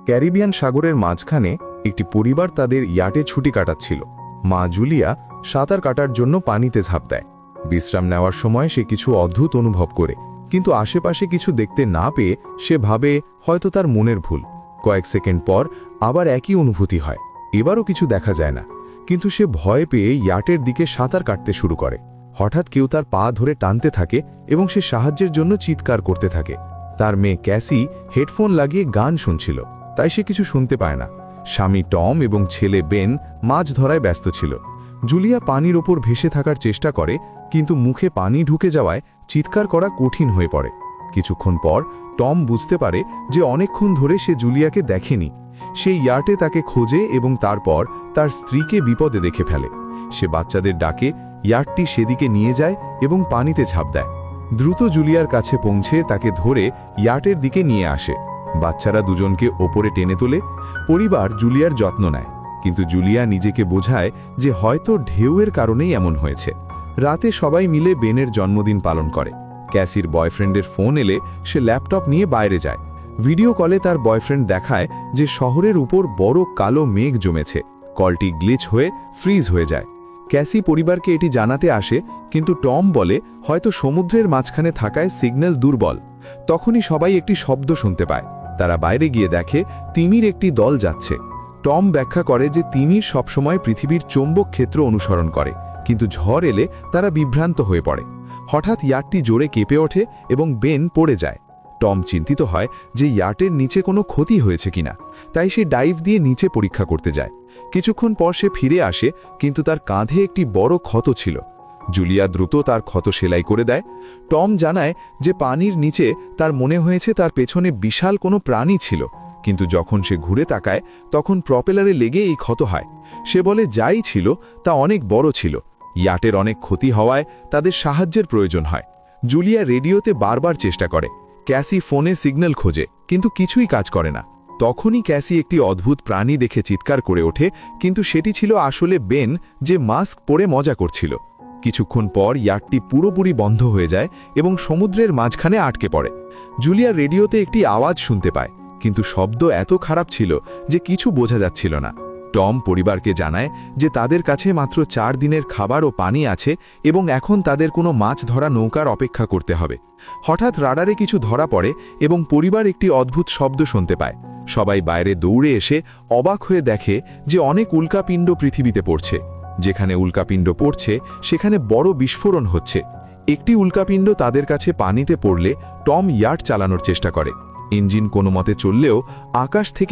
Caribbean সাগরের মাঝখানে একটি পরিবার তাদের ইয়াটে ছুটি কাটাচ্ছিল। মা জুলিয়া সাঁতার কাটার জন্য পানিতে ঝাঁপ দেয়। বিশ্রাম নেওয়ার সময় সে কিছু অদ্ভুত অনুভব করে, কিন্তু আশেপাশে কিছু দেখতে না পেয়ে সে ভাবে হয়তো তার মনের ভুল। কয়েক সেকেন্ড পর আবার একই অনুভূতি হয়, এবারও কিছু দেখা যায় না, কিন্তু সে ভয় পেয়ে ইয়াটের দিকে সাঁতার কাটতে শুরু করে। হঠাৎ কেউ তার পা ধরে টানতে থাকে এবং সে সাহায্যের জন্য চিৎকার করতে থাকে। তার মেয়ে ক্যাসি হেডফোন লাগিয়ে গান শুনছিল, তাই সে কিছু শুনতে পায় না। স্বামী টম এবং ছেলে বেন মাছ ধরায় ব্যস্ত ছিল। জুলিয়া পানির ওপর ভেসে থাকার চেষ্টা করে, কিন্তু মুখে পানি ঢুকে যাওয়ায় চিৎকার করা কঠিন হয়ে পড়ে। কিছুক্ষণ পর টম বুঝতে পারে যে অনেকক্ষণ ধরে সে জুলিয়াকে দেখেনি। সে ইয়ার্টে তাকে খোঁজে এবং তারপর তার স্ত্রীকে বিপদে দেখে ফেলে। সে বাচ্চাদের ডাকে, ইয়ার্টটি সেদিকে নিয়ে যায় এবং পানিতে ঝাঁপ দেয়। দ্রুত জুলিয়ার কাছে পৌঁছে তাকে ধরে ইয়ার্টের দিকে নিয়ে আসে। বাচ্চারা দুজনকে ওপরে টেনে তোলে। পরিবার জুলিয়ার যত্ন নেয়, কিন্তু জুলিয়া নিজেকে বোঝায় যে হয়তো ঢেউয়ের কারণেই এমন হয়েছে। রাতে সবাই মিলে বেনের জন্মদিন পালন করে। ক্যাসির বয়ফ্রেন্ডের ফোন এলে সে ল্যাপটপ নিয়ে বাইরে যায়। ভিডিও কলে তার বয়ফ্রেন্ড দেখায় যে শহরের উপর বড় কালো মেঘ জমেছে। কলটি গ্লিচ হয়ে ফ্রিজ হয়ে যায়। ক্যাসি পরিবারকে এটি জানাতে আসে, কিন্তু টম বলে হয়তো সমুদ্রের মাঝখানে থাকায় সিগন্যাল দুর্বল। তখনই সবাই একটি শব্দ শুনতে পায়। তারা বাইরে গিয়ে দেখে তিমির একটি দল যাচ্ছে। টম ব্যাখ্যা করে যে তিমির সবসময় পৃথিবীর চৌম্বক ক্ষেত্র অনুসরণ করে, কিন্তু ঝড় এলে তারা বিভ্রান্ত হয়ে পড়ে। হঠাৎ ইয়াটটি জোরে কেঁপে ওঠে এবং বেন পড়ে যায়। টম চিন্তিত হয় যে ইয়াটের নিচে কোনো ক্ষতি হয়েছে কিনা, তাই সে ডাইভ দিয়ে নিচে পরীক্ষা করতে যায়। কিছুক্ষণ পর সে ফিরে আসে, কিন্তু তার কাঁধে একটি বড় ক্ষত ছিল। জুলিয়া দ্রুত তার ক্ষত সেলাই করে দেয়। টম জানায় যে পানির নিচে তার মনে হয়েছে তার পেছনে বিশাল কোনো প্রাণী ছিল, কিন্তু যখন সে ঘুরে তাকায় তখন প্রপেলারে লেগে এই ক্ষত হয়। সে বলে যাই ছিল তা অনেক বড় ছিল। ইয়াটের অনেক ক্ষতি হওয়ায় তাদের সাহায্যের প্রয়োজন হয়। জুলিয়া রেডিওতে বারবার চেষ্টা করে। ক্যাসি ফোনে সিগন্যাল খোঁজে, কিন্তু কিছুই কাজ করে না। তখনই ক্যাসি একটি অদ্ভুত প্রাণী দেখে চিৎকার করে ওঠে, কিন্তু সেটি ছিল আসলে বেন, যে মাস্ক পরে মজা করছিল। কিছুক্ষণ পর ইয়াটটি পুরোপুরি বন্ধ হয়ে যায় এবং সমুদ্রের মাঝখানে আটকে পড়ে। জুলিয়া রেডিওতে একটি আওয়াজ শুনতে পায়, কিন্তু শব্দ এত খারাপ ছিল যে কিছু বোঝা যাচ্ছিল না। টম পরিবারকে জানায় যে তাদের কাছে মাত্র 4 দিনের খাবার ও পানি আছে এবং এখন তাদের কোনো মাছ ধরা নৌকার অপেক্ষা করতে হবে। হঠাৎ রাডারে কিছু ধরা পড়ে এবং পরিবার একটি অদ্ভুত শব্দ শুনতে পায়। সবাই বাইরে দৌড়ে এসে অবাক হয়ে দেখে যে অনেক উল্কাপিণ্ড পৃথিবীতে পড়ছে। যেখানে উল্কাপিণ্ড পড়ছে সেখানে বড় বিস্ফোরণ হচ্ছে। একটি উল্কাপিণ্ড তাদের কাছে পানিতে পড়লে টম ইয়াট চালানোর চেষ্টা করে। ইঞ্জিন কোনো মতে চললেও আকাশ থেকে